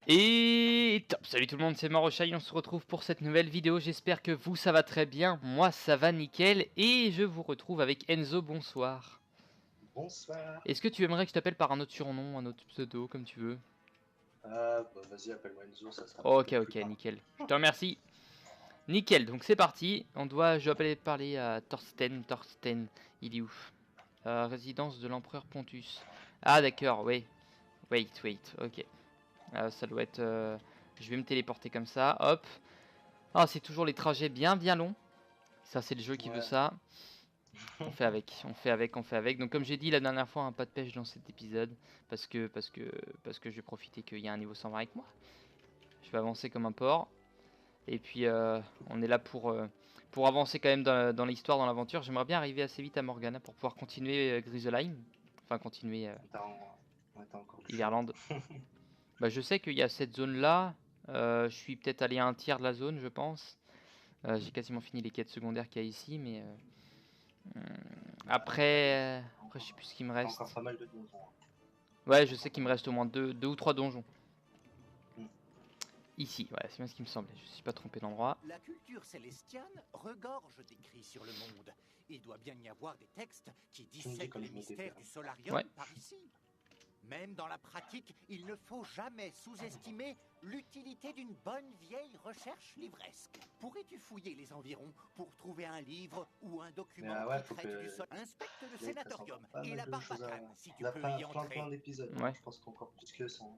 Et top, salut tout le monde, c'est Marochai, on se retrouve pour cette nouvelle vidéo, j'espère que vous ça va très bien, moi ça va nickel, et je vous retrouve avec Enzo, bonsoir. Bonsoir. Est-ce que tu aimerais que je t'appelle par un autre surnom, un autre pseudo, comme tu veux? Bah vas-y, appelle-moi Enzo, ça sera Ok, peut-être plus ok, parlant. nickel, je te remercie. Nickel, donc c'est parti, je vais parler à Thorsten, il est où? Résidence de l'empereur Pontus. Ah d'accord, oui, wait, ok. Ça doit être... je vais me téléporter comme ça, hop. Ah, c'est toujours les trajets bien longs. Ça, c'est le jeu qui veut Ouais. ça. On fait avec, on fait avec, on fait avec. Donc, comme j'ai dit la dernière fois, un pas de pêche dans cet épisode. Parce que je vais profiter qu'il y a un niveau 120 avec moi. Je vais avancer comme un porc. Et puis, on est là pour avancer quand même dans l'histoire, dans l'aventure. J'aimerais bien arriver assez vite à Morgana pour pouvoir continuer Grisolheim. Enfin, continuer T'as encore du chemin. Iverland. Bah, je sais qu'il y a cette zone-là. Je suis peut-être allé à un tiers de la zone, je pense. J'ai quasiment fini les quêtes secondaires qu'il y a ici, mais après, je sais plus ce qu'il me T'as encore reste. pas mal de donjons, hein. Ouais, T'as je sais encore pas qu'il me mal de reste au moins deux ou trois donjons. donjons. Ici, ouais, c'est bien ce qui me semblait. Je suis pas trompé d'endroit. La culture célestienne regorge d'écrits sur le monde. Il doit bien y avoir des textes qui Tu me dis dissèquent comme les je me mystères déperds. du solarium Ouais. par ici. Même dans la pratique, il ne faut jamais sous-estimer l'utilité d'une bonne vieille recherche livresque. Pourrais-tu fouiller les environs pour trouver un livre ou un Mais document ouais, qui faut traite du que... sol? Inspecte le Là, il te reste encore sénatorium pas et mal la de choses à... barbacane si tu Il a peux plein, y plein entrer. d'épisodes, hein. Ouais. Je pense qu'encore plus que 100.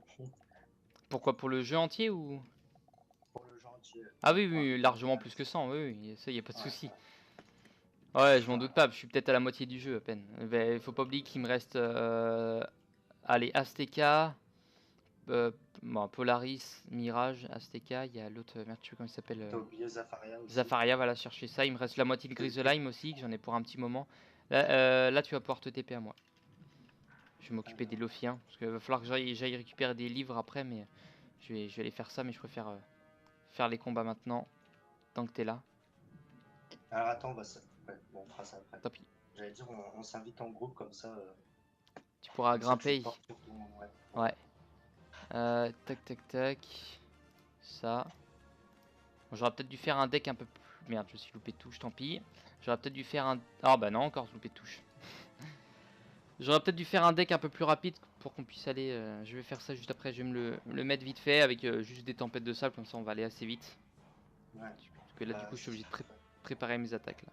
Pourquoi, pour le jeu entier ou? Pour le genre entier, Ah oui, ouais, oui, largement plus que 100, oui, oui, ça y a pas de ouais, souci. ouais. Ouais, je m'en doute pas, je suis peut-être à la moitié du jeu à peine. Il faut pas oublier qu'il me reste allez, Azteca, bon, Polaris, Mirage, Azteca, il y a l'autre, merde, je sais plus comment il s'appelle, T'as oublié Zafaria aussi. Zafaria, voilà, chercher ça. Il me reste la moitié de Grisolheim aussi, que j'en ai pour un petit moment. Là, tu vas pouvoir te TP à moi. Je vais m'occuper des Alors, Lothiens, parce qu'il va falloir que j'aille récupérer des livres après, mais je vais aller faire ça, mais je préfère faire les combats maintenant, tant que t'es là. alors attends, ouais, bon, on fera ça après. Tant pis. J'allais dire, on s'invite en groupe Tu pourras comme ça tu grimper. portes sur ton... Ouais, Ouais. voilà. Tac. Ça. Bon, j'aurais peut-être dû faire un deck un peu plus... Merde, je me suis loupé de touche, tant pis. J'aurais peut-être dû faire un... Ah bah non, encore loupé de touche. J'aurais peut-être dû faire un deck un peu plus rapide pour qu'on puisse aller... je vais faire ça juste après, je vais le mettre vite fait avec juste des tempêtes de sable, comme ça on va aller assez vite. Ouais, Parce que là du bah coup je suis c'est ce obligé qu'il de faut faire. préparer mes attaques là.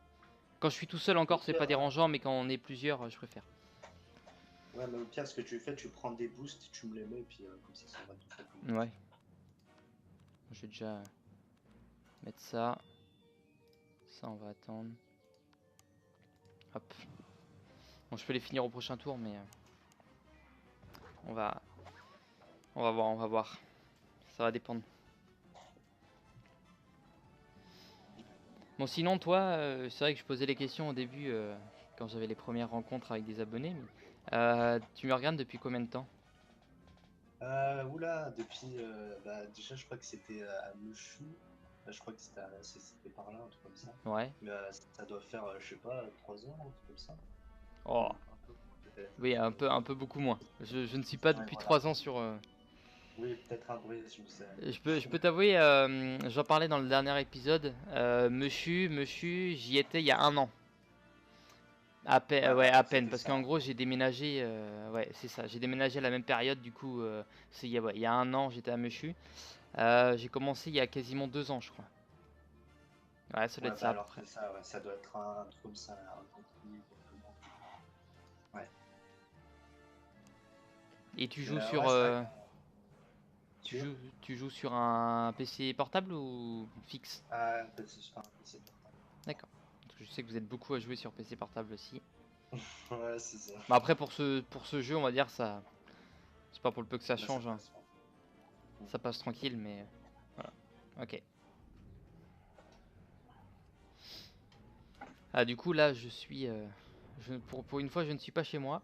Quand je suis tout seul Au encore c'est pire, pas dérangeant, mais quand on est plusieurs je préfère. ouais, mais au pire, ce que tu fais, tu prends des boosts, tu me les mets, et puis comme ça va tout faire comme Ouais. Je vais déjà mettre ça. Ça on va attendre. Hop. Bon je peux les finir au prochain tour mais on va... on va voir. Ça va dépendre. Bon sinon toi, c'est vrai que je posais les questions au début quand j'avais les premières rencontres avec des abonnés, mais tu me regardes depuis combien de temps? Oula, depuis, bah, déjà, je crois que c'était à Mushu. Je crois que c'était par là, un truc comme ça. Ouais. Mais ça doit faire, je sais pas, 3 ans, un truc comme ça. Oh, Un peu moins, peut-être. oui, un peu beaucoup moins. Je ne suis pas Ouais, depuis voilà. 3 ans sur... Oui, peut-être un bruit, je sais. Je peux t'avouer, j'en parlais dans le dernier épisode. Mushu, j'y étais il y a un an. Ouais, Ouais, bah, à peine, c'était parce ça. qu'en gros j'ai déménagé, ouais c'est ça, j'ai déménagé à la même période, du coup ouais, il y a un an j'étais à Mushu. J'ai commencé il y a quasiment 2 ans je crois. Ouais, ça doit Ouais, être bah ça à peu alors près. c'est ça, ouais, ça doit être un truc comme ça, un an et demi, quelques mois. Ouais. Et tu Mais joues ouais, sur... c'est vrai que tu sur joues, tu joues sur un PC portable ou fixe? un PC, c'est pas un PC portable. D'accord. Parce que je sais que vous êtes beaucoup à jouer sur PC portable aussi. Ouais, c'est ça. Bah après pour ce jeu on va dire ça... C'est pas pour le peu que ça Bah, ça change, hein. passe. Ouais. Ça passe tranquille mais... Voilà. Ok. Ah du coup là je suis... pour une fois je ne suis pas chez moi.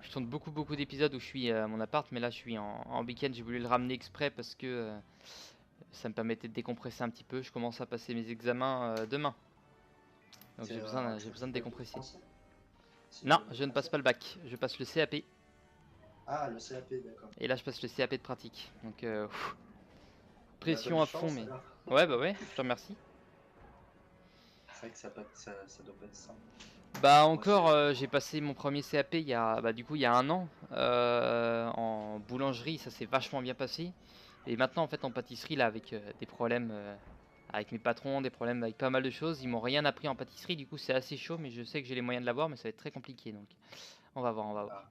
Je tourne beaucoup d'épisodes où je suis à mon appart, mais là je suis en week-end, j'ai voulu le ramener exprès parce que ça me permettait de décompresser un petit peu. Je commence à passer mes examens demain. Donc j'ai Tu besoin de fais du décompresser. français? C'est Non, du je ne passe français? pas le bac, je passe le CAP. Ah, le CAP, d'accord. Et là, je passe le CAP de pratique. Donc, Bah, pression bonne à fond, chance mais... alors. Ouais, bah ouais, je te remercie. C'est vrai que ça doit pas être simple. Bah Moi, encore, j'ai passé mon premier CAP il y a, bah, du coup, il y a un an en boulangerie, ça s'est vachement bien passé. Et maintenant, en fait, en pâtisserie, là, avec des problèmes avec mes patrons, des problèmes avec pas mal de choses, ils m'ont rien appris en pâtisserie. Du coup, c'est assez chaud, mais je sais que j'ai les moyens de l'avoir, mais ça va être très compliqué. Donc, on va voir, on va voir. Ah,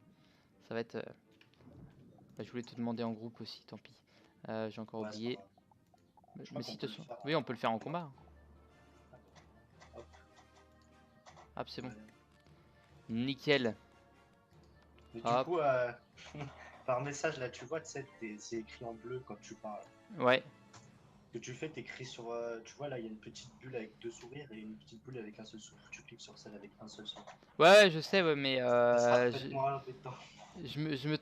Ça va être. Bah, je voulais te demander en groupe aussi, tant pis. J'ai encore ouais, c'est pas oublié. grave. Je crois Mais qu'on si, peut te le sens. faire Oui, on peut le faire en combat. Hop, Hop, c'est bon. voilà. Nickel. Mais du Hop. coup, par message, là, tu vois, tu sais, c'est écrit en bleu quand tu parles. Ouais. Ce que tu fais, t'écris sur. Tu vois, là, il y a une petite bulle avec deux sourires et une petite bulle avec un seul sourire. Tu cliques sur celle avec un seul sourire. Ouais, je sais, ouais, mais Ça sera peut-être moins embêtant. je me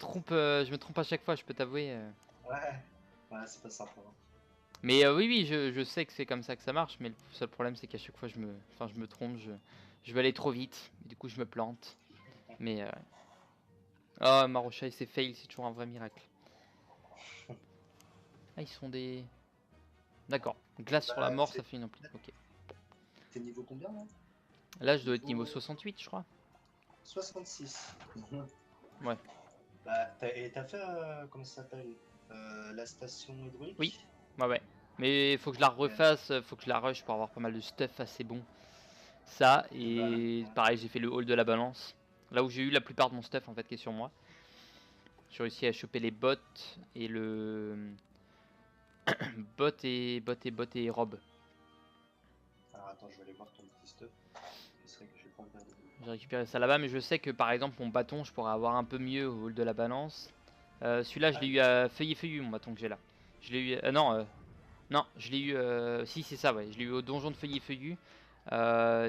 trompe à chaque fois, je peux t'avouer. Ouais, ouais, c'est pas simple, hein. Mais oui, oui, je sais que c'est comme ça que ça marche, mais le seul problème c'est qu'à chaque fois enfin, je me trompe, je vais aller trop vite, et du coup je me plante. Mais ah, Marocha et ses fails, c'est toujours un vrai miracle. Ah, ils sont des. D'accord. Glace sur la Bah, mort, ça fait une ampli. Ok. t'es niveau combien là? Là, je dois être niveau Niveau 68, je crois. 66. Ouais. Bah, t'as fait, comment ça s'appelle? La station Oui. hydraulique? Ouais, ouais. Mais faut que je la Ouais. refasse, faut que je la rush pour avoir pas mal de stuff assez bon. Ça, Bah, et ouais. pareil, j'ai fait le hall de la balance. Là où j'ai eu la plupart de mon stuff en fait qui est sur moi. J'ai réussi à choper les bottes et le. Bot et robe. Alors attends, je vais aller voir ton petit stuff. C'est vrai que je vais pas regarder. J'ai récupéré ça là-bas, mais je sais que par exemple mon bâton, je pourrais avoir un peu mieux au hall de la balance. Celui-là, je Ah, l'ai eu à feuillu mon bâton que j'ai là. Je l'ai eu. Non, non, je l'ai eu. Si, c'est ça, ouais. Je l'ai eu au donjon de feuillu.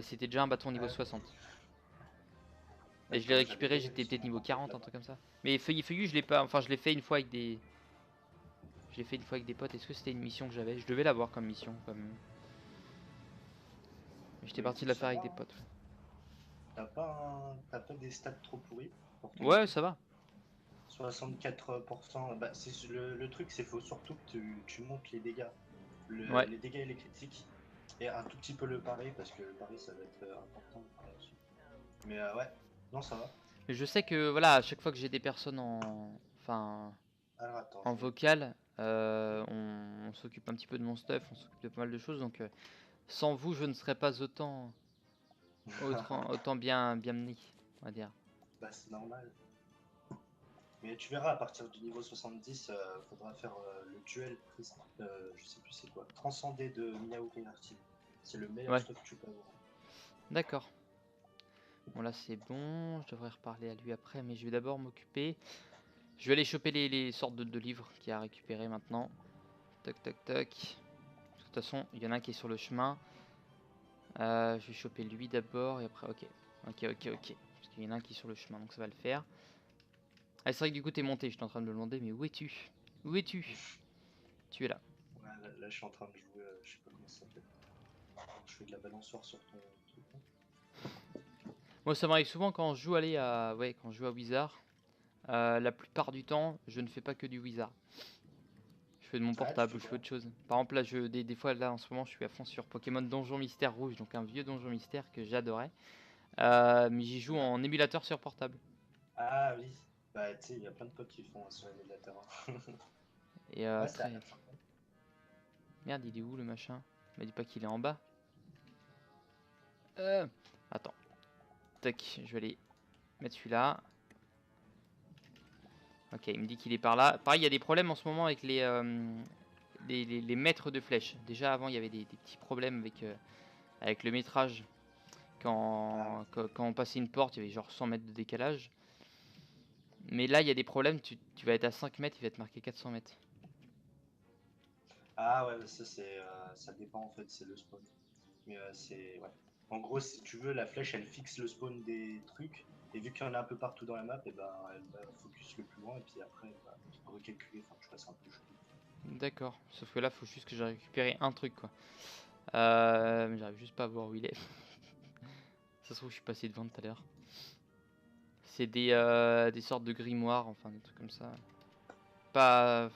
C'était déjà un bâton niveau ah, 60. Et je l'ai d'accord, j'avais récupéré, galéré j'étais parce qu'on peut-être niveau en fait 40, un là-bas. truc comme ça. Mais feuillu, je l'ai pas. Enfin, je l'ai fait une fois avec des. Je l'ai fait une fois avec des potes. Est-ce que c'était une mission que j'avais? Je devais l'avoir comme mission, comme. J'étais Bah parti de écoute, la ça faire avec va, des hein. potes. T'as pas des stats trop pourris pour ton Ouais, équipe? ça va. 64%. Bah, le truc, c'est faut surtout que tu montes les dégâts. Ouais. Les dégâts et les critiques. Et un tout petit peu le pari, parce que le pari, ça va être important par la suite. Mais ouais, non, ça va. Mais je sais que voilà, à chaque fois que j'ai des personnes en. Enfin. Alors attends, En vocal, on s'occupe un petit peu de mon stuff, on s'occupe de pas mal de choses, donc sans vous, je ne serais pas autant bien mené, on va dire. bah, c'est normal. Mais tu verras, à partir du niveau 70, faudra faire le duel, je sais plus c'est quoi, transcendé de Miao Renarty. C'est le meilleur Ouais, stuff que tu peux avoir. d'accord. Bon là c'est bon, je devrais reparler à lui après, mais je vais d'abord m'occuper. Je vais aller choper les sortes de livres qu'il y a à récupérer maintenant. Tac tac tac. De toute façon, il y en a un qui est sur le chemin. Je vais choper lui d'abord et après, ok. Ok. Parce qu'il y en a un qui est sur le chemin, donc ça va le faire. Ah, c'est vrai que du coup t'es monté, j'étais en train de me demander, mais où es-tu? Où es-tu? Tu es là. Ouais, là, je suis en train de jouer, je sais pas comment ça s'appelle. Je fais de la balançoire sur ton truc, là. Moi ça m'arrive souvent quand je joue ouais, quand je joue à Wizard. La plupart du temps, je ne fais pas que du Wizard. Je fais de mon Ah, tu portable fais ou je fais quoi? autre chose. Par exemple là, des fois là en ce moment, je suis à fond sur Pokémon Donjon Mystère Rouge, donc un vieux Donjon Mystère que j'adorais. Mais j'y joue Oula. en émulateur sur portable. Ah oui, bah tu sais, il y a plein de potes qui font sur l'émulateur, hein. Et Ouais, ça a très. l'air sympa. Merde, il est où le machin? Il m'a dit pas qu'il est en bas. Euh... Attends. Tac, je vais aller mettre celui-là. Ok, il me dit qu'il est par là. Pareil, il y a des problèmes en ce moment avec les mètres de flèches. Déjà avant, il y avait des petits problèmes avec le métrage. Ah ouais. Quand on passait une porte, il y avait genre 100 mètres de décalage. Mais là, il y a des problèmes. Tu vas être à 5 mètres, il va te marquer 400 mètres. Ah ouais, ça c'est, ça dépend en fait, c'est le spawn. Mais c'est, ouais. En gros, si tu veux, la flèche, elle fixe le spawn des trucs. Et vu qu'il y en a un peu partout dans la map, et ben, elle va focus le plus loin. Et puis après, elle va recalculer. Enfin, tu vois, c'est un peu chelou. D'accord. Sauf que là, faut juste que j'ai récupéré un truc, quoi. J'arrive juste pas à voir où il est. Ça se trouve, je suis passé devant tout à l'heure. C'est des sortes de grimoires, enfin des trucs comme ça. Pas.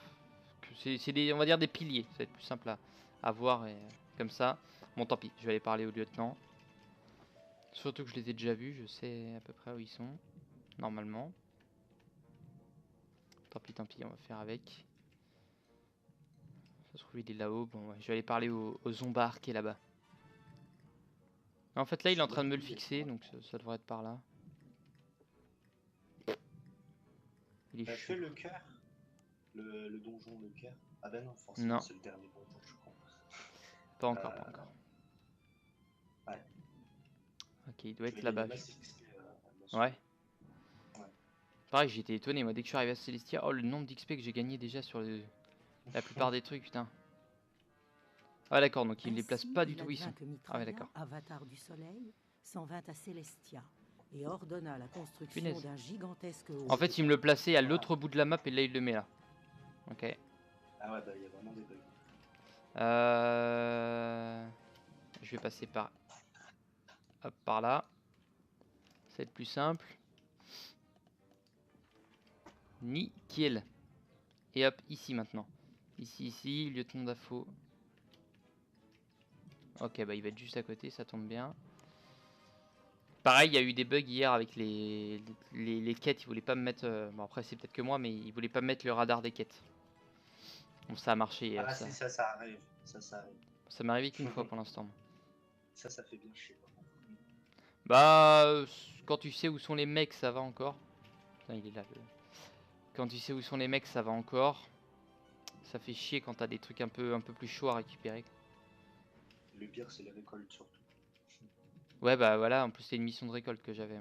C'est des, on va dire des piliers, ça va être plus simple à voir et comme ça. Bon, tant pis, je vais aller parler au lieutenant. Surtout que je les ai déjà vus, je sais à peu près où ils sont, normalement. Tant pis, on va faire avec. Ça se trouve, il est là-haut. Bon, ouais, je vais aller parler au Zombar qui est là-bas. En fait, là, il est en train de me le fixer, donc ça devrait être par là. Il est T'as chaud. fait le cœur, le donjon le cœur. Ah ben non, forcément, Non. c'est le dernier donjon, je crois. Pas encore, pas encore. Ouais. Ok, il doit Tu être vas gagner là-bas. masse XP, Almas. Ouais. Ouais. Pareil, j'étais étonné, moi, dès que je suis arrivé à Celestia. Oh, le nombre d'XP que j'ai gagné déjà sur la plupart des trucs, putain. Ah, d'accord, donc il les place pas du tout où ils sont. Ah, ouais, d'accord. Avatar du soleil, s'en vint à Celestia et ordonna la construction Punaise. d'un gigantesque hall. En fait, il me le plaçait à l'autre bout de la map et là, il le met là. Ok. Ah ouais, bah il y a vraiment des bugs. Je vais passer par... Hop, par là. Ça va être plus simple. Nickel. Et hop, ici maintenant. Ici, lieutenant d'Afo. Ok, bah il va être juste à côté, ça tombe bien. Pareil, il y a eu des bugs hier avec les quêtes. Ils voulaient pas me mettre... bon, après, c'est peut-être que moi, mais ils voulaient pas me mettre le radar des quêtes. Bon, ça a marché. Ah ça si, ça arrive. Ça arrive. ça m'est arrivé qu'une fois pour l'instant. Ça fait bien chier. Par contre. Bah, quand tu sais où sont les mecs, ça va encore. Putain, il est là. Quand tu sais où sont les mecs, ça va encore. Ça fait chier quand t'as des trucs un peu plus chauds à récupérer. Le pire, c'est les récoltes surtout. Ouais, bah voilà, en plus c'est une mission de récolte que j'avais.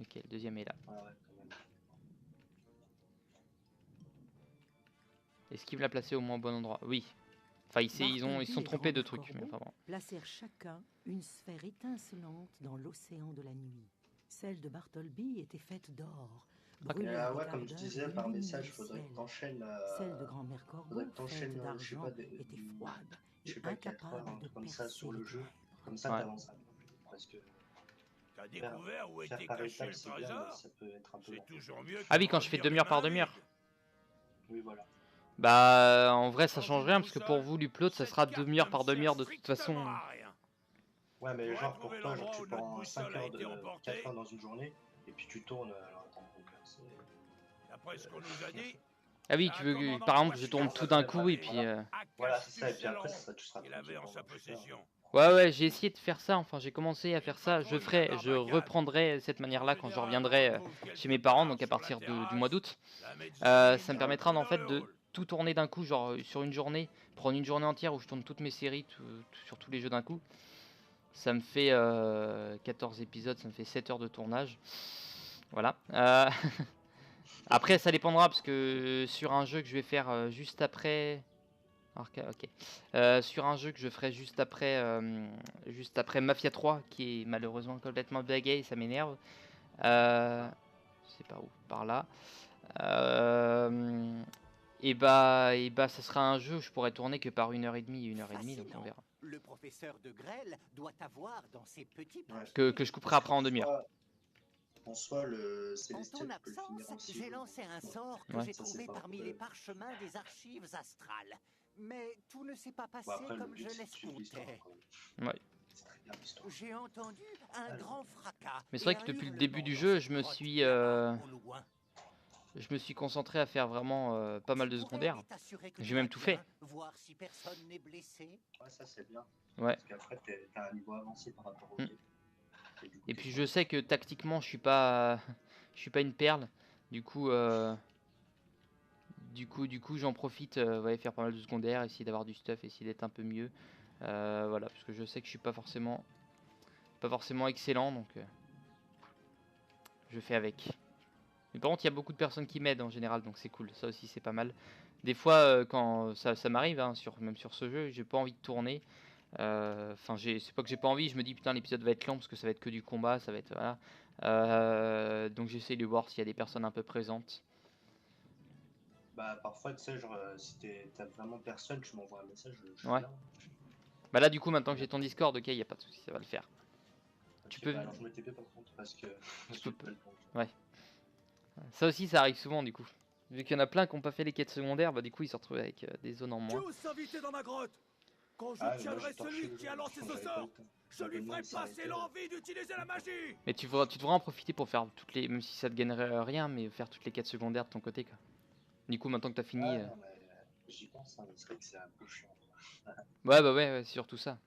Ok, le deuxième est là. Ah ouais, quand même. Est-ce qu'il me l'a placé au moins au bon endroit? Oui. Enfin, ils se sont trompés de trucs. Mais enfin bon. Placèrent chacun une sphère étincelante dans l'océan de la nuit. Celle de Bartleby était faite d'or. brûlée avec Ouais, comme je ardeur disais et par illuminait message, le faudrait que ciel. t'enchaînes. Celle de Grand-mère Faudrait Corbeau, que t'enchaînes, faite je sais d'argent, pas, était froide je sais et pas, 4 heures, incapable un de truc comme ça percer sur le les jeu. ténèbres. Comme ça, Ouais. t'avances un peu plus vite. Parce que T'as découvert où faire était par caché étapes, le c'est bien, mais trésor? ça peut être un peu C'est long. toujours mieux que Ah oui, de quand je fais revenir demi-heure les par mains demi-heure. vides. Oui, voilà. Bah, en vrai, ça Dans change une rien parce que pour boussole, vous, l'upload, ça cette sera carte demi-heure ne par me sert demi-heure de toute façon. strictement à rien. Ouais, mais Pour genre pour retrouver toi, genre l'endroit tu où notre prends 5 boussole a heures, été emportée. 4 heures dans une journée, et puis tu tournes. Alors attends, donc là, c'est. D'après ce qu'on nous a dit, Ah oui, c'est tu un veux que, commandant par exemple, je tourne Washka tout d'un Ouais, coup et puis... Voilà, c'est ça, et puis Akash après, Pucellon ça, tu seras qu'il avait tranquille en sa pendant plus tard. possession. Ouais, j'ai essayé de faire ça, enfin j'ai commencé à Une faire ça, je patrouille à je Barbacane. reprendrai cette manière-là quand je En général, reviendrai on retrouve chez quelque mes parents, part donc à sur la partir du terrasse, mois d'août. la mezzanine, Ça me permettra en fait de tout tourner d'un coup, genre sur une journée, prendre une journée entière où je tourne toutes mes séries sur tous les jeux d'un coup. Ça me fait 14 épisodes, ça me fait 7 heures de tournage. Voilà. Après, ça dépendra parce que sur un jeu que je vais faire juste après. Ok. Sur un jeu que je ferai juste après Mafia 3, qui est malheureusement complètement buggé et ça m'énerve. Je sais pas où, par là. Ça sera un jeu où je pourrais tourner que par 1h30 et 1h30, donc on verra. Le professeur de Grêle doit avoir dans ses petits papiers. Que je couperai après en demi-heure. En soi, le En Célestial, ton tu peux le finir en absence, 6 j'ai jours. lancé un sort que Ouais. j'ai Ça, c'est trouvé pas un parmi problème. les parchemins des archives astrales. Mais tout ne s'est pas passé Bon, après, le comme je but, c'est de suivre l'histoire. l'escomptais. quand même. Ouais. C'est très bien l'histoire. J'ai entendu un grand fracas. Mais c'est et vrai que un depuis le hurlement début du dans jeu, cette je me grotte suis, là-bas, au loin. Je me suis concentré à faire vraiment pas mal de Tu pourrais secondaires. aller t'assurer que J'ai tout même va tout bien, fait. voir si personne n'est blessé. Ouais, ça, c'est bien. Ouais. Parce qu'après, t'as un niveau avancé par rapport au Mm. game. Et puis je sais que tactiquement, je suis pas une perle. Du coup, j'en profite, ouais, faire pas mal de secondaires, essayer d'avoir du stuff, essayer d'être un peu mieux. Voilà, parce que je sais que je suis pas forcément excellent, donc je fais avec. Mais par contre, il y a beaucoup de personnes qui m'aident en général, donc c'est cool. Ça aussi, c'est pas mal. Des fois, quand ça m'arrive, hein, même sur ce jeu, j'ai pas envie de tourner. Enfin, c'est pas que j'ai pas envie, je me dis putain, l'épisode va être lent parce que ça va être que du combat, ça va être voilà. Donc j'essaie de voir s'il y a des personnes un peu présentes. Bah, parfois, tu sais, genre, si t'as vraiment personne, tu m'envoies un message, je suis Ouais. là. Bah là, du coup, maintenant que j'ai ton Discord, ok, y a pas de souci, ça va le faire. Tu Ok, peux. bah alors je me TP par contre parce que Tu j'ai peux. pas le temps. Ouais. Ça aussi, ça arrive souvent du coup. Vu qu'il y en a plein qui n'ont pas fait les quêtes secondaires, bah du coup ils se retrouvent avec des zones en moins. Tous invités dans ma grotte. Quand je Ah, mais moi tiendrai j'ai torché celui le qui a jeu, lancé ce j'avais pas sort, le temps. je lui L'abonnement ferai il s'est passer arrêté. l'envie d'utiliser la magie. Mais tu devras en profiter pour faire toutes les. Même si ça te gagnerait rien, mais faire toutes les quêtes secondaires de ton côté quoi. Du coup, maintenant que t'as fini. Ah non, mais j'y pense, hein, mais c'est vrai que c'est un peu chiant. Ouais, bah ouais, c'est surtout ça.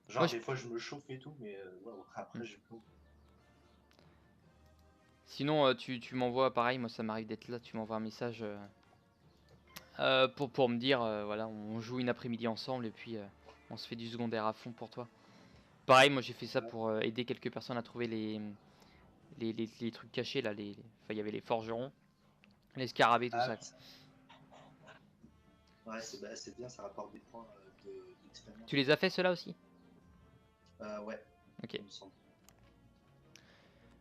Genre, Moi, des fois je me chauffe et tout, mais waouh, après j'ai pas. Sinon, tu m'envoies pareil, moi ça m'arrive d'être là, tu m'envoies un message pour me dire, voilà, on joue une après-midi ensemble et puis on se fait du secondaire à fond pour toi. Pareil, moi j'ai fait ça Ouais. pour aider quelques personnes à trouver les trucs cachés là, enfin il y avait les forgerons, les scarabées, tout Ah, ça. oui, ça. Ouais, c'est bien, ça rapporte des points d'expérience. Tu les as fait ceux-là aussi? Ouais, Ok. il me semble.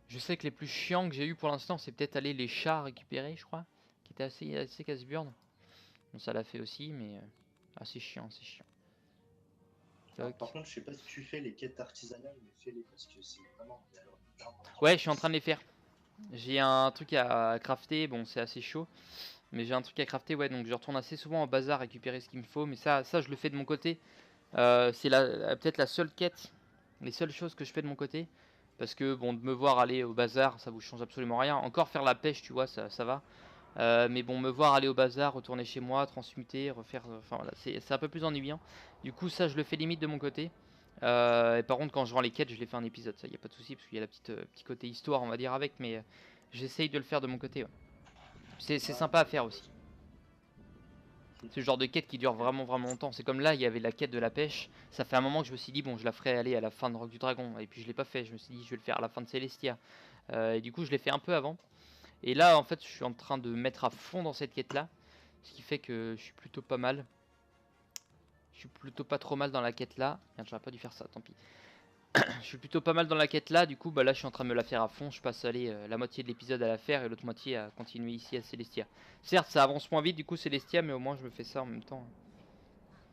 Je sais que les plus chiants que j'ai eu pour l'instant, c'est peut-être aller les chats récupérer, je crois, qui était assez casse-burne. Bon, ça l'a fait aussi, mais assez chiant, c'est chiant. Alors, Toc. par contre, je sais pas si tu fais les quêtes artisanales, mais fais-les parce que c'est vraiment. Mais alors, vraiment Ouais, je suis en train de les faire. J'ai un truc à crafter, bon c'est assez chaud, mais j'ai un truc à crafter, ouais, donc je retourne assez souvent au bazar récupérer ce qu'il me faut, mais ça je le fais de mon côté. C'est peut-être la seule quête, les seules choses que je fais de mon côté, parce que bon, de me voir aller au bazar, ça vous change absolument rien. Encore faire la pêche, tu vois, ça va. Mais bon, me voir aller au bazar, retourner chez moi, transmuter, refaire, enfin voilà, c'est un peu plus ennuyant. Du coup, ça je le fais limite de mon côté. Et par contre, quand je rends les quêtes, je les fais un épisode, ça y a pas de souci, parce qu'il y a la petit côté histoire, on va dire avec, mais j'essaye de le faire de mon côté. Ouais. C'est Ouais, sympa à faire aussi. C'est le genre de quête qui dure vraiment longtemps. C'est comme là, il y avait la quête de la pêche. Ça fait un moment que je me suis dit, bon, je la ferai aller à la fin de Rock du Dragon. Et puis je l'ai pas fait. Je me suis dit, je vais le faire à la fin de Celestia. Et du coup, je l'ai fait un peu avant. Et là, en fait, je suis en train de mettre à fond dans cette quête-là. Ce qui fait que je suis plutôt pas mal. Je suis plutôt pas trop mal dans la quête là. Merde, j'aurais pas dû faire ça, tant pis. Je suis plutôt pas mal dans la quête là. Du coup, bah là, je suis en train de me la faire à fond. Je passe aller la moitié de l'épisode à la faire et l'autre moitié à continuer ici à Celestia. Certes, ça avance moins vite du coup Celestia, mais au moins je me fais ça en même temps.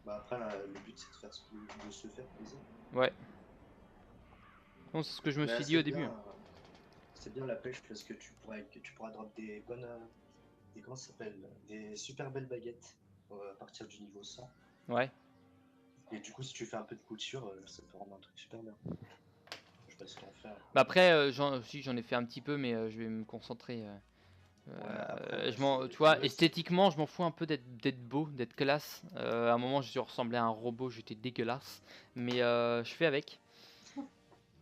Bah après, là, le but c'est de, de se faire plaisir. Ouais. Bon, c'est ce que je me Mais suis dit au début. c'est bien la pêche parce que tu pourras drop des bonnes. Des, comment ça s'appelle? Des super belles baguettes à partir du niveau 100. Ouais. Et du coup, si tu fais un peu de couture, ça peut rendre un truc super bien. Je sais pas si t'en fais. Bah après, si j'en ai fait un petit peu, mais je vais me concentrer. Ouais, après, Tu vois, le esthétiquement, je m'en fous un peu d'être beau, d'être classe. À un moment, je ressemblais à un robot, j'étais dégueulasse. Mais je fais avec.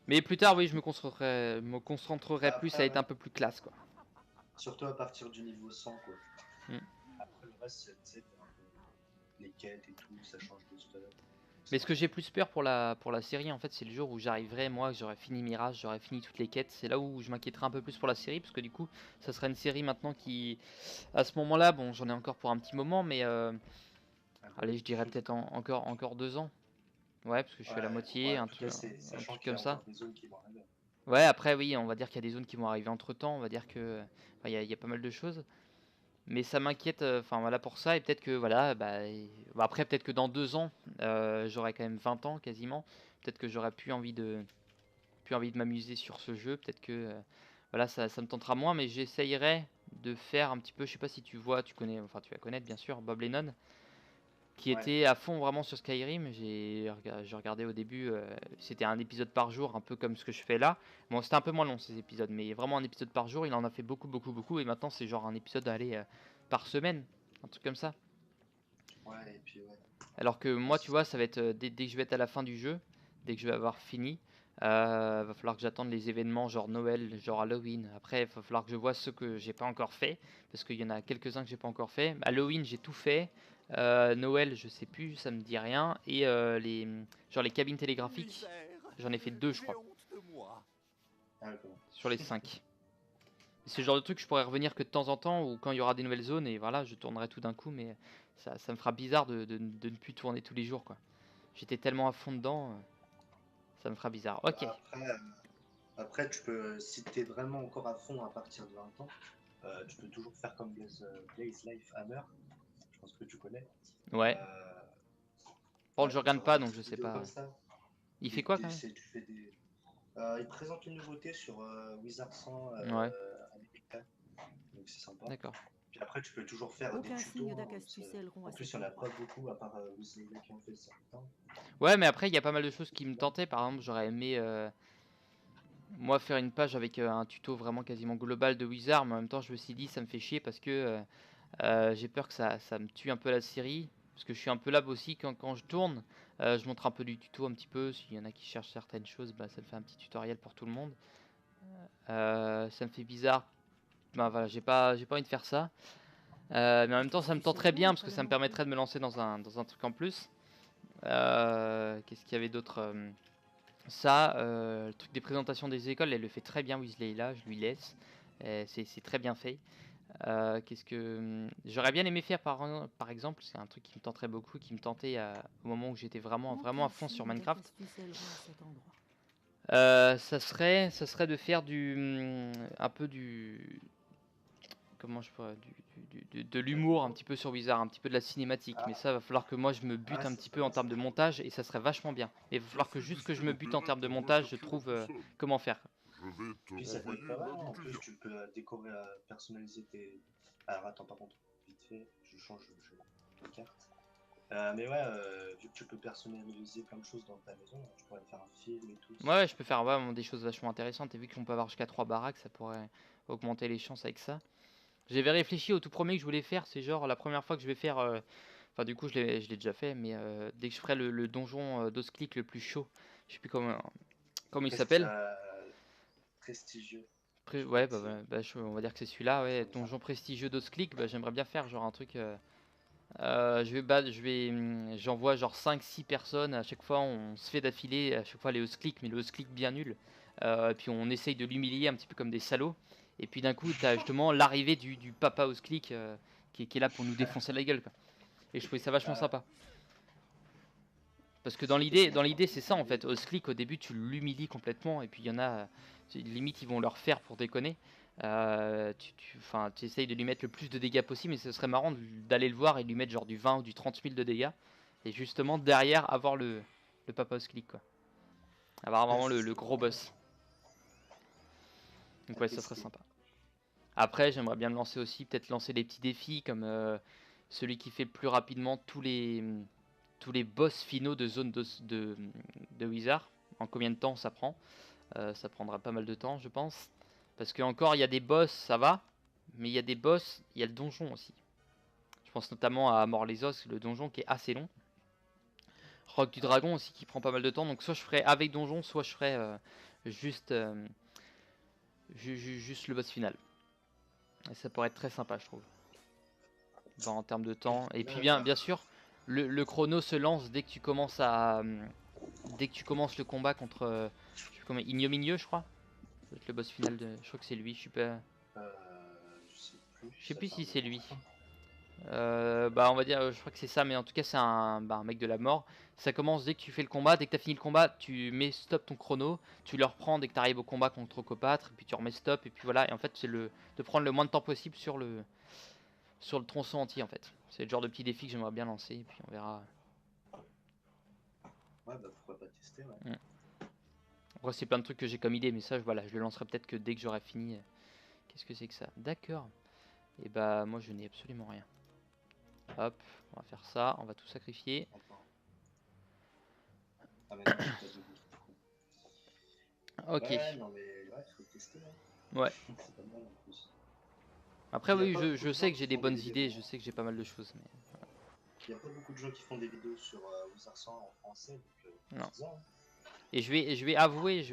Mais plus tard, oui, je me concentrerai plus après, à être ouais. un peu plus classe, quoi. Surtout à partir du niveau 100, quoi. Mm. Après, le reste, c'est un peu les quêtes et tout, ça change de stuff. Mais ce que j'ai plus peur pour la série, en fait, c'est le jour où j'arriverai, moi, que j'aurai fini Mirage, j'aurai fini toutes les quêtes. C'est là où je m'inquiéterai un peu plus pour la série, parce que du coup, ça sera une série maintenant qui, à ce moment-là, bon, j'en ai encore pour un petit moment, mais allez, je dirais peut-être encore 2 ans. Ouais, parce que je suis à la moitié, ouais, un tout truc, cas, c'est un sachant truc qu'il y comme a ça. encore des zones qui vont arriver. Ouais, après, oui, on va dire qu'il y a des zones qui vont arriver entre temps, on va dire que il y a pas mal de choses. Mais ça m'inquiète, enfin voilà pour ça, et peut-être que voilà, bah, après, peut-être que dans 2 ans, j'aurai quand même 20 ans quasiment. Peut-être que j'aurai plus envie de m'amuser sur ce jeu. Peut-être que voilà, ça me tentera moins, mais j'essayerai de faire un petit peu. Je sais pas si tu vois, tu connais, enfin tu vas connaître bien sûr, Bob Lennon, qui Ouais, était à fond vraiment sur Skyrim. J'ai regardé au début, c'était un épisode par jour, un peu comme ce que je fais là. Bon, c'était un peu moins long ces épisodes, mais vraiment un épisode par jour. Il en a fait beaucoup, et maintenant c'est genre un épisode à aller par semaine, un truc comme ça. ouais, et puis ouais. Alors que Ouais, moi, tu vois, ça va être dès que je vais être à la fin du jeu, dès que je vais avoir fini, va falloir que j'attende les événements genre Noël, genre Halloween. Après, il va falloir que je vois ceux que j'ai pas encore fait, parce qu'il y en a quelques-uns que j'ai pas encore fait. Halloween, j'ai tout fait. Noël, je sais plus, ça me dit rien. Et genre les cabines télégraphiques, Misère, j'en ai fait 2, je j'ai crois, honte de moi. Ah, comment? sur les 5. C'est le genre de truc que je pourrais revenir que de temps en temps, ou quand il y aura des nouvelles zones, et voilà, je tournerai tout d'un coup, mais ça me fera bizarre de ne plus tourner tous les jours, quoi. J'étais tellement à fond dedans, ça me fera bizarre. Ok. Bah, après, tu peux, si t'es vraiment encore à fond à partir de 20 ans, tu peux toujours faire comme Blaze Life Hammer. Je pense que tu connais. Ouais. Euh, Par contre, ouais, je regarde genre pas, des donc je petites sais vidéos pas. comme ça. Il fait quoi quand même? Tu fais des. Ils présentent une nouveauté sur Wizard 100 Ouais, America, donc c'est sympa. d'accord. Puis après, tu peux toujours faire des Aucun tutos. signe Hein, d'Acastus-Aileron en à plus, cet il n'y en a endroit. pas beaucoup, à part Weasley qui en fait certains. Ouais, mais après, il y a pas mal de choses qui me tentaient. Par exemple, j'aurais aimé, moi, faire une page avec un tuto vraiment quasiment global de Wizard, mais en même temps, je me suis dit, ça me fait chier parce que j'ai peur que ça me tue un peu la série. Parce que je suis un peu là aussi quand je tourne. Je montre un peu du tuto un petit peu. S'il y en a qui cherchent certaines choses, bah, ça me fait un petit tutoriel pour tout le monde. Ça me fait bizarre. Bah, voilà, j'ai pas envie de faire ça. Mais en même temps, ça me tente très bien parce que ça me permettrait de me lancer dans un truc en plus. Qu'est-ce qu'il y avait d'autre Ça, le truc des présentations des écoles, elle le fait très bien, Weasley là, je lui laisse. C'est très bien fait. Qu'est-ce que j'aurais bien aimé faire par exemple, c'est un truc qui me tenterait beaucoup, qui me tentait au moment où j'étais vraiment à fond sur Minecraft. Ça serait de faire un peu du, comment je pourrais, de l'humour un petit peu sur Wizard, un petit peu de la cinématique. Mais Ah, ça va falloir que moi je me bute un ça petit serait peu en bien ça. termes de montage et ça serait vachement bien. Et il va falloir que juste que je me bute en termes de montage, je trouve comment faire. Puis ça peut être pas mal. Hein. En plus, tu peux décorer, personnaliser tes. Alors attends, par contre, vite fait, je change de carte. Mais ouais, vu que tu peux personnaliser plein de choses dans ta maison, tu pourrais faire un film et tout. Ouais, je peux faire vraiment des choses vachement intéressantes. Et vu qu'on peut avoir jusqu'à 3 baraques, ça pourrait augmenter les chances avec ça. J'avais réfléchi au tout premier que je voulais faire, c'est genre la première fois que je vais faire. Enfin, du coup, je l'ai déjà fait, mais dès que je ferai le donjon d'Osclick le plus chaud, je sais plus comment il s'appelle. Prestigieux. Je crois Ouais, que c'est. on va dire que c'est celui-là, ouais. Comme ça. Donjon prestigieux d'Osclick, bah, j'aimerais bien faire genre un truc. J'envoie genre 5 6 personnes, à chaque fois on se fait d'affilée, à chaque fois les Osclick, mais le Osclick bien nul. Puis on essaye de l'humilier un petit peu comme des salauds. Et puis d'un coup, t'as justement l'arrivée du papa Osclick qui est là pour nous défoncer la gueule, quoi. Et je trouvais ça vachement Ah, sympa. Parce que dans surtout l'idée, si dans tu l'idée, parles c'est ça en d'humilier. fait. Osclick, au début, tu l'humilies complètement, et puis il y en a, limite, ils vont leur faire pour déconner. Enfin, tu essayes de lui mettre le plus de dégâts possible, mais ce serait marrant d'aller le voir et lui mettre genre du 20 ou du 30 000 de dégâts. Et justement, derrière, avoir le papa Osclick, quoi. Avoir Ouais, vraiment ça le serait gros marrant boss. Donc à ouais, ça serait tester. sympa. Après, j'aimerais bien me lancer aussi, peut-être lancer des petits défis comme celui qui fait le plus rapidement tous les boss finaux de zone de Wizard. En combien de temps ça prend? Ça prendra pas mal de temps, je pense. Parce que encore, il y a des boss, ça va. Mais il y a des boss, il y a le donjon aussi. Je pense notamment à Mort-les-Os, le donjon qui est assez long. Roc du Ah ouais. Dragon aussi qui prend pas mal de temps. Donc soit je ferai avec donjon, soit je ferai juste, juste le boss final. Et ça pourrait être très sympa, je trouve. Bon, en termes de temps. Et puis Ouais, bien sûr, le chrono se lance dès que tu commences le combat contre je sais plus comment, Ignominieux, je crois. Ça doit être le boss final je crois que c'est lui, je suis pas. je sais plus, Je sais ça plus fait un si c'est moment. lui. Bah on va dire, je crois que c'est ça, mais en tout cas c'est un mec de la mort. Ça commence dès que tu fais le combat, dès que tu as fini le combat, tu mets stop ton chrono, tu le reprends dès que tu arrives au combat contre Copatre, et puis tu remets stop, et puis voilà. Et en fait c'est de prendre le moins de temps possible sur le tronçon entier en fait. C'est le genre de petit défi que j'aimerais bien lancer, et puis on verra. Ouais, bah pourquoi pas tester, ouais. Mm. Après c'est plein de trucs que j'ai comme idée, mais ça voilà, je le lancerai peut-être que dès que j'aurai fini. Qu'est-ce que c'est que ça? D'accord. Et bah moi je n'ai absolument rien. Hop, on va faire ça, on va tout sacrifier. Enfin. Ah, mais non, j'ai pas de goût. Ok. Ouais, non, mais ouais, faut tester. Hein. Ouais. C'est pas mal en plus. Après Puis il n'y a oui, pas beaucoup je de sais gens que qui j'ai des font des bonnes vidéos. idées, je sais que j'ai pas mal de choses, mais Il n'y a pas beaucoup de gens qui font des vidéos sur Wizard 100 en français, donc non. profite-en, hein. Et je vais avouer,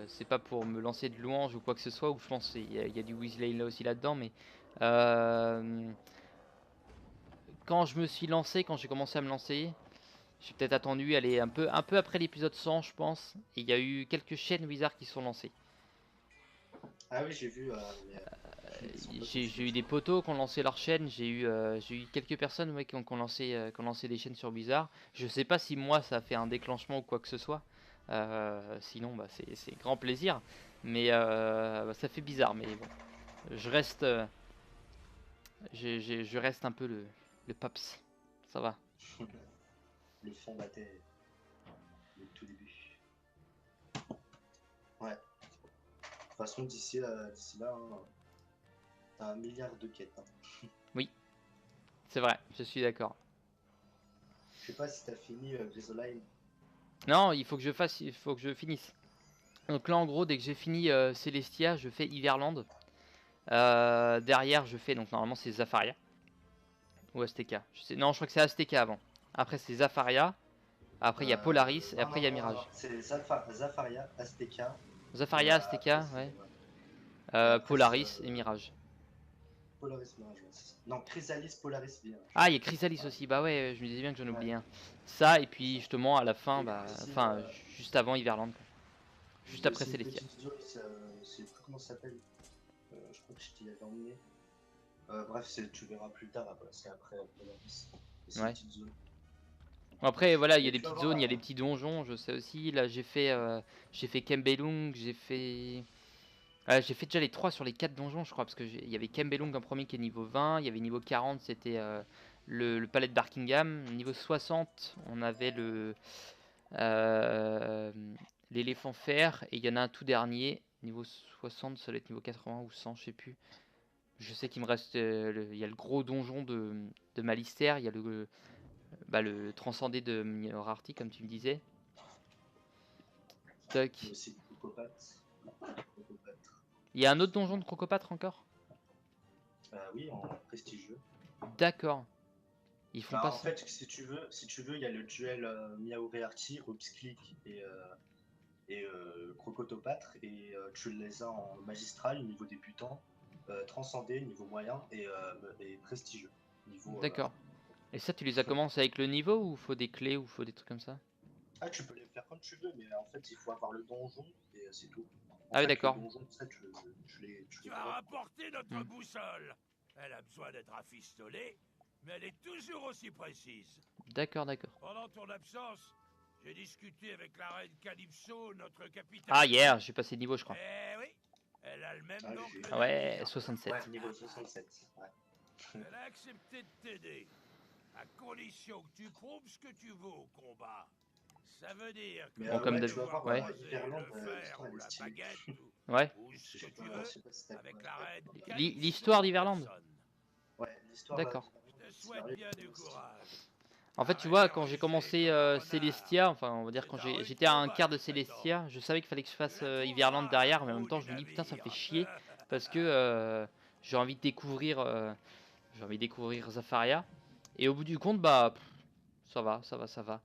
c'est pas pour me lancer de louanges ou quoi que ce soit, ou je pense qu'il y a du Weasley là aussi là-dedans, mais euh, quand je me suis lancé, quand j'ai commencé à me lancer, j'ai peut-être attendu, aller un peu après l'épisode 100, je pense, et il y a eu quelques chaînes Wizard qui sont lancées. Ah oui, j'ai vu, mais ils sont pas J'ai continués, eu je des crois. potos qui ont lancé leur chaîne, j'ai eu quelques personnes ouais, qui ont lancé des chaînes sur Bizarre. Je sais pas si moi ça a fait un déclenchement ou quoi que ce soit. Sinon, bah, c'est grand plaisir. Mais bah, ça fait bizarre. Mais bon, je reste, je reste un peu le paps. Ça va. Le fondateur, le tout début. Ouais. De toute façon, d'ici là, hein, t'as 1 milliard de quêtes. Hein. Oui, c'est vrai, je suis d'accord. Je sais pas si t'as fini Grisoline. Non, il faut que je finisse. Donc là, en gros, dès que j'ai fini Celestia, je fais Iverland. Derrière, je fais, donc normalement, c'est Zafaria. Ou Azteca. Non, je crois que c'est Azteca avant. Après, c'est Zafaria. Après, il y a Polaris. Et Non, après, il non, y a non, non, non. Mirage. C'est Zafaria, Azteca. Et Zafaria, après, Azteca, ouais. c'est. Et après, c'est Polaris et Mirage. Polaris Mirage. Ouais, non, Chrysalis, Polaris Mirage. Ah, il y a Chrysalis aussi. Bah ouais, je me disais bien que j'en oubliais un. Ça, et puis justement, à la fin, Et il y a bah. aussi, Enfin, juste avant Iverland, quoi. il Juste y a après aussi une Celestia. petite zone, je sais plus comment ça s'appelle. Je crois que je t'y avais emmené. Bref, tu verras plus tard, c'est après Polaris. Et c'est une Ouais. petite zone. Après, voilà, il y a Mais des tu vas petites voir, zones, il y a les petits donjons, je sais aussi. Là, j'ai fait Kembelung, j'ai fait déjà les 3 sur les 4 donjons, je crois, parce que il y avait Kembelung en premier qui est niveau 20, il y avait niveau 40, c'était le palais de Barkingham. Niveau 60, on avait euh, l'éléphant fer, et il y en a un tout dernier, niveau 60, ça doit être niveau 80 ou 100, je sais plus. Je sais qu'il me reste, il y a le gros donjon de Malister, il y a le transcendé de Rarty, comme tu me disais. Tac. il y a aussi Crocopate. Il y a un autre donjon de Crocopatre encore? Oui, en prestigieux. D'accord. Ils font Bah, pas en ça. fait, si tu veux, il y a le duel Miao Rearty, Robsklik et Crocotopatre, et tu les as en magistral, niveau débutant, transcendé, niveau moyen, et prestigieux. Niveau, D'accord. Et ça, tu les as commencé avec le niveau ou faut des clés ou faut des trucs comme ça? Ah, tu peux les faire comme tu veux, mais en fait, il faut avoir le donjon, et c'est tout. En Ah oui, fait, le d'accord. donjon, ça, tu Tu les as débloques. rapporté notre Hmm. boussole. Elle a besoin d'être rafistolée, mais elle est toujours aussi précise. D'accord, d'accord. Pendant ton absence, j'ai discuté avec la reine Calypso, notre capitaine. Ah, hier, j'ai passé de niveau, je crois. Eh oui, elle a le même Ah, nom j'ai- que le Ah ouais, navire. 67. Ouais, niveau 67. Ouais. Elle a accepté de t'aider, à condition que tu prouves ce que tu vaux au combat. Ça veut dire que Mais Bon, comme ouais, d'hab- tu vas voir, ouais. Iverland, le fer l'histoire, elle ou est la stylée. baguette Ouais. ou ce Je sais que tu pas, veux, je sais pas si t'as avec quoi, la ouais. reine L'histoire Calypso d'Iverland. en personne. Ouais, l'histoire D'accord. Je te souhaite bien du courage. En fait, tu vois, quand j'ai commencé Celestia, enfin, on va dire quand j'étais à un quart de Celestia, je savais qu'il fallait que je fasse Iverland derrière, mais en même temps, je me dis putain, ça me fait chier parce que j'ai envie de découvrir, Zafaria. Et au bout du compte, bah, ça va, ça va, ça va.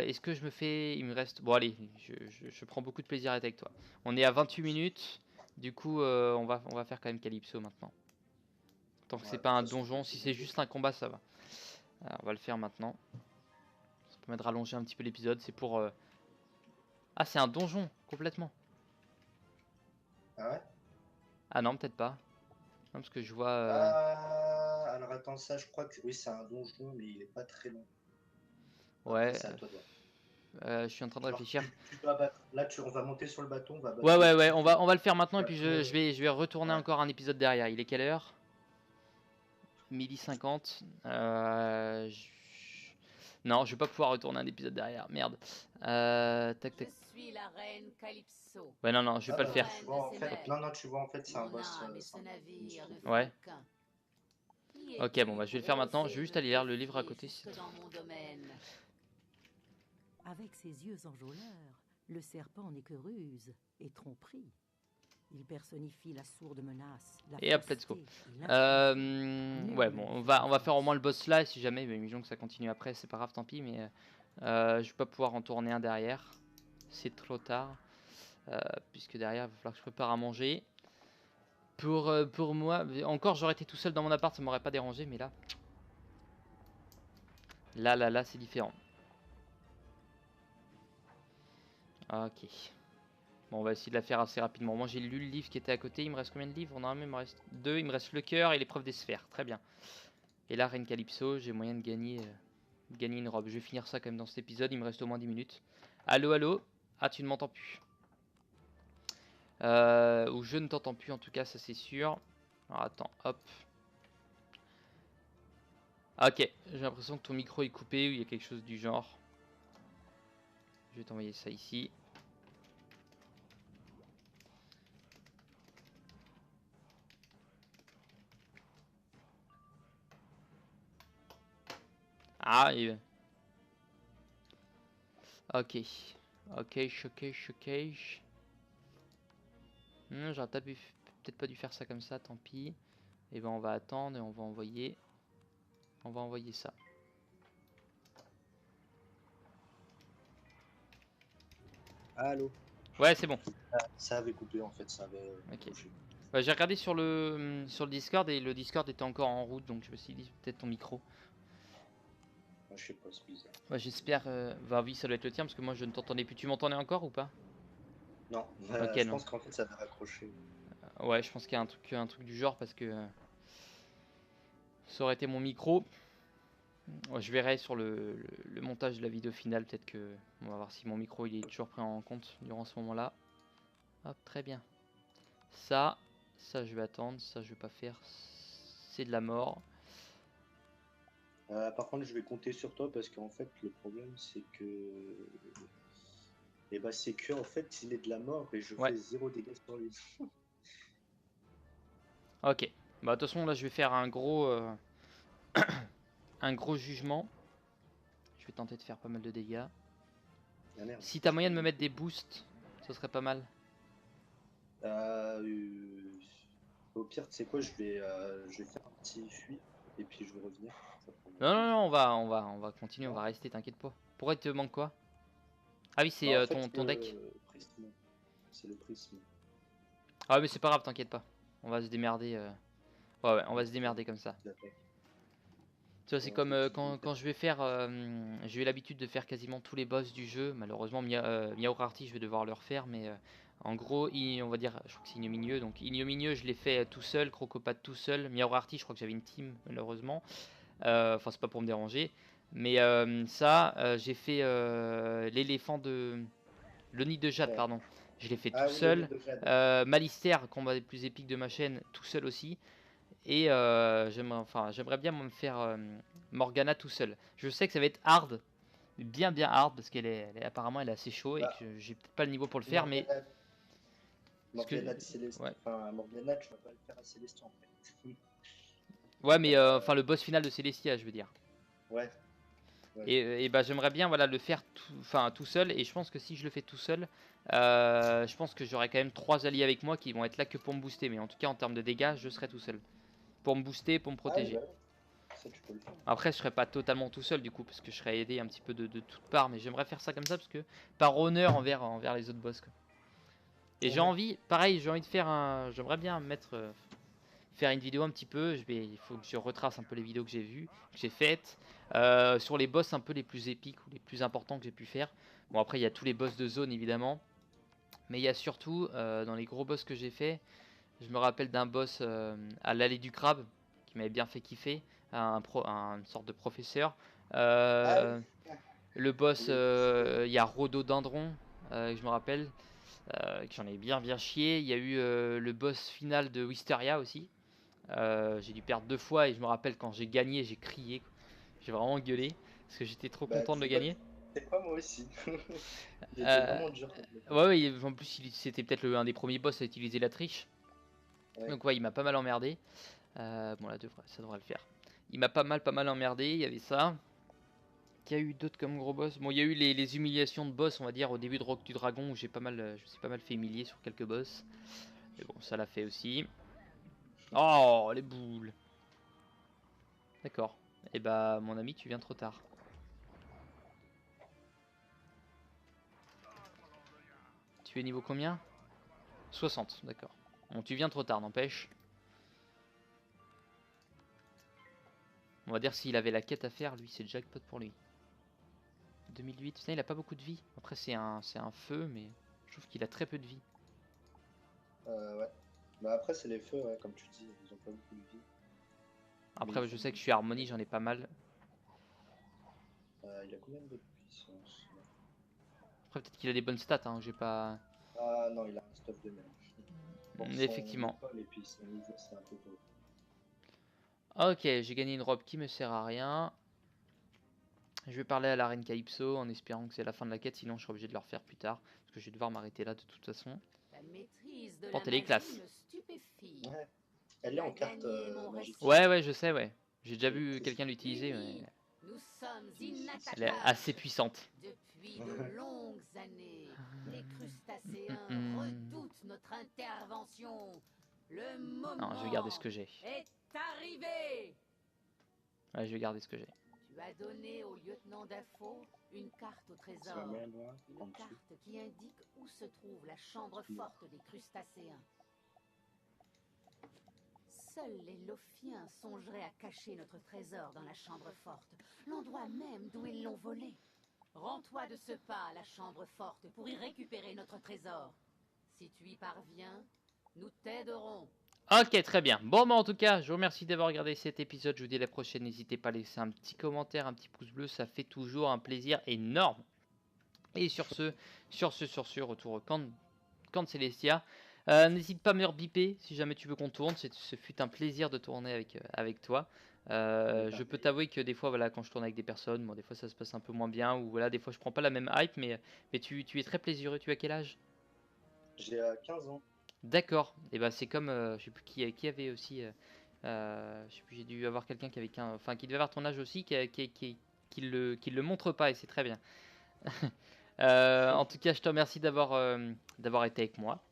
Est-ce que je me fais, il me reste, bon allez, je prends beaucoup de plaisir à être avec toi. On est à 28 minutes, du coup, on va faire quand même Calypso maintenant. Tant que c'est Ouais, pas un de toute façon, donjon, si c'est juste un combat, ça va. On va le faire maintenant. Ça permet de rallonger un petit peu l'épisode. C'est pour. Ah, c'est un donjon, complètement. Ah ouais? Ah non, peut-être pas. Non, parce que je vois. Alors attends, ça, je crois que oui, c'est un donjon, mais il est pas très long. Ouais. Après, c'est à toi de voir. Je suis en train de Genre, réfléchir. tu dois battre. Là, on va monter sur le bâton, on va battre. Ouais. On va le faire maintenant et puis Après, je vais retourner ouais. encore un épisode derrière. Il est quelle heure? 12h50. Non, je vais pas pouvoir retourner un épisode derrière. Merde. Tac, Je tac. suis la reine Calypso. Ouais, non, je vais Ah pas le bah, faire. tu vois, en fait, non, tu vois, en fait, c'est un Mon boss. âme et c'est ce un boss navire ne bonus. Ouais. font qu'un. Qui Ok, es-tu bon, bah, je vais le pour faire maintenant. oser Je vais juste me aller lire le livre à défier côté. jusque dans mon domaine? Avec ses yeux enjôleurs, le serpent n'est que ruse et tromperie. Il personnifie la sourde menace, la Et hop, let's go. fausseté et l'intuition. Ouais, bon, on va faire au moins le boss là. Si jamais, mais imaginons que ça continue après, c'est pas grave, tant pis. Mais je vais pas pouvoir en tourner un derrière. C'est trop tard. Puisque derrière, il va falloir que je prépare à manger. Pour moi, encore j'aurais été tout seul dans mon appart, ça m'aurait pas dérangé. Mais là, c'est différent. Ok. Bon, on va essayer de la faire assez rapidement. Moi, j'ai lu le livre qui était à côté. Il me reste combien de livres? Normalement, il me reste 2. Il me reste le cœur et l'épreuve des sphères. Très bien. Et là, Reine Calypso, j'ai moyen de gagner une robe. Je vais finir ça quand même dans cet épisode. Il me reste au moins 10 minutes. Allô, allô? Ah, tu ne m'entends plus. Ou je ne t'entends plus, en tout cas, ça c'est sûr. Alors, attends, hop. Ok, j'ai l'impression que ton micro est coupé ou il y a quelque chose du genre. Je vais t'envoyer ça ici. Ah, ok. Ok, choqué. J'aurais peut-être pas dû faire ça comme ça, tant pis. Et ben on va attendre et on va envoyer. On va envoyer ça. Allô? Ouais, c'est bon. Ah, ça avait coupé en fait, ça avait Ok. couché. Ouais, j'ai regardé sur le Discord et le Discord était encore en route, donc je me suis dit peut-être ton micro. Moi, je sais pas, c'est bizarre. Ouais, j'espère. Bah oui, ça doit être le tien parce que moi je ne t'entendais plus. Tu m'entendais encore ou pas? Non, Ok, je non. pense qu'en fait ça avait raccroché. Ouais, je pense qu'il y a un truc du genre parce que ça aurait été mon micro. Ouais, je verrai sur le montage de la vidéo finale, peut-être que on va voir si mon micro il est toujours pris en compte durant ce moment-là. Hop, très bien. Ça je vais attendre, ça je vais pas faire. C'est de la mort. Par contre, je vais compter sur toi parce qu'en fait, le problème c'est que. Et bah, c'est que en fait, il est de la mort et je Ouais. fais 0 dégâts sur lui. Ok. Bah de toute façon là je vais faire un gros un gros jugement. Je vais tenter de faire pas mal de dégâts. Ah merde. Si t'as moyen de me mettre des boosts, ce serait pas mal. Au pire, tu sais quoi, je vais faire un petit fuit et puis je vais revenir. Ça prend Non, deux non, non, secondes. on va continuer, on Non. va rester, t'inquiète pas. Pourquoi il te manque quoi? Ah oui, c'est Bah, en fait, ton deck. prisme. C'est le prisme. Ah mais c'est pas grave, t'inquiète pas. On va se démerder. Ouais, on va se démerder comme ça. D'attaque. Tu vois, c'est Ouais, comme des petites quand je vais faire. J'ai eu l'habitude de faire quasiment tous les boss du jeu. Malheureusement, Miao Rarty, je vais devoir le refaire. Mais en gros, on va dire, je crois que c'est ignominieux. Donc, ignominieux, je l'ai fait tout seul. Crocopate tout seul. Miao Rarty, je crois que j'avais une team, malheureusement. Enfin, c'est pas pour me déranger. Mais j'ai fait l'éléphant de. Le nid de jade, Ouais. pardon. Je l'ai fait tout Ah oui, le nid seul. de Jade. Malister, combat des plus épiques de ma chaîne, tout seul aussi. Et j'aimerais bien me faire Morgana tout seul. Je sais que ça va être hard, bien hard, parce apparemment elle est assez chaud et Bah, que j'ai peut-être pas le niveau pour le faire, mais Morgana, ce que Morgana de Célestia. ouais, Enfin, Morgana, tu vas pas le faire à Célestia en fait. ouais, mais enfin le boss final de Celestia, je veux dire. Ouais. Ouais. Et bah j'aimerais bien voilà le faire tout seul. Et je pense que si je le fais tout seul, je pense que j'aurai quand même 3 alliés avec moi qui vont être là que pour me booster. Mais en tout cas en termes de dégâts, je serai tout seul pour me booster, pour me Ah oui, protéger. bah, ça tu peux le faire. Après, je serais pas totalement tout seul du coup, parce que je serais aidé un petit peu de toutes parts, mais j'aimerais faire ça comme ça parce que par honneur envers les autres boss, quoi. Et j'ai Mhm. envie, pareil, j'ai envie de faire j'aimerais bien faire une vidéo un petit peu. Il faut que je retrace un peu les vidéos que j'ai vues, que j'ai faites, sur les boss un peu les plus épiques ou les plus importants que j'ai pu faire. Bon, après, il y a tous les boss de zone évidemment, mais il y a surtout dans les gros boss que j'ai fait. Je me rappelle d'un boss à l'allée du crabe qui m'avait bien fait kiffer, une sorte de professeur. Ah oui. Euh, le boss, Oui. il y a Rhododendron, que je me rappelle, que j'en ai bien chié. Il y a eu le boss final de Wisteria aussi. J'ai dû perdre 2 fois et je me rappelle quand j'ai gagné, j'ai crié. J'ai vraiment gueulé parce que j'étais trop Bah, content de le c'est quoi, gagner. c'est quoi moi aussi. Il était Euh, vraiment dur. ouais, ouais, en plus c'était peut-être un des premiers boss à utiliser la triche. Ouais. Donc ouais, il m'a pas mal emmerdé. Bon là, ça devrait le faire. Il m'a pas mal emmerdé, il y avait ça. Il y a eu d'autres comme gros boss. Bon, il y a eu les humiliations de boss, on va dire, au début de Rock du Dragon, où je me suis pas mal fait humilier sur quelques boss. Mais bon, ça l'a fait aussi. Oh, les boules. D'accord. Et bah, mon ami, tu viens trop tard. Tu es niveau combien? 60, d'accord. Bon, tu viens trop tard, n'empêche. On va dire s'il avait la quête à faire, lui, c'est jackpot pour lui. 2008, putain, il a pas beaucoup de vie. Après, c'est un feu, mais je trouve qu'il a très peu de vie. Ouais. Bah après c'est les feux, ouais, comme tu dis, ils ont pas beaucoup de vie. Après, Mais je sais que je suis harmonie, j'en ai pas mal. il a combien de puissance? Après, peut-être qu'il a des bonnes stats, hein, j'ai pas. Ah non, il a un stuff de merde. Pour son Effectivement. école et puis son niveau, c'est un peu tôt. Ok, j'ai gagné une robe qui me sert à rien. Je vais parler à la reine Calypso en espérant que c'est la fin de la quête, sinon je serai obligé de le refaire plus tard. Parce que je vais devoir m'arrêter là de toute façon. La maîtrise de Portez la les classes. magie me stupéfie. Ouais. Elle est en carte magique. Ouais, je sais, ouais. J'ai déjà C'est le vu prisme. quelqu'un l'utiliser, mais Nous sommes Elle est inattaquables. assez puissante. Depuis de longues années, les crustacéens Hmm. redoutent notre intervention. Le moment Non, je vais garder ce que j'ai. est arrivé. Ouais, je vais garder ce que j'ai. Tu as donné au lieutenant Dafoe une carte au C'est la trésor. même, là, en Une dessous. carte qui indique où se trouve la chambre forte des crustacéens. Seuls les Lophiens songeraient à cacher notre trésor dans la chambre forte, l'endroit même d'où ils l'ont volé. Rends-toi de ce pas à la chambre forte pour y récupérer notre trésor. Si tu y parviens, nous t'aiderons. Ok, très bien. Bon, bah en tout cas, je vous remercie d'avoir regardé cet épisode. Je vous dis à la prochaine. N'hésitez pas à laisser un petit commentaire, un petit pouce bleu. Ça fait toujours un plaisir énorme. Et sur ce, retour quand Célestia. N'hésite pas à me biper si jamais tu veux qu'on tourne. Ce fut un plaisir de tourner avec toi. Je peux t'avouer que des fois, voilà, quand je tourne avec des personnes, bon, des fois ça se passe un peu moins bien. Ou voilà, des fois je prends pas la même hype. Mais tu es très plaisireux. Tu as quel âge? J'ai 15 ans. D'accord. Et ben c'est comme, je sais plus qui avait aussi, je sais plus, j'ai dû avoir quelqu'un qui avait enfin qui devait avoir ton âge aussi, qui le montre pas et c'est très bien. En tout cas, je te remercie d'avoir été avec moi.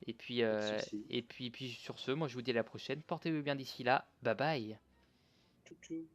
Et puis, Pas de soucis. puis sur ce, moi je vous dis à la prochaine. Portez-vous bien d'ici là. Bye bye. Tchou tchou.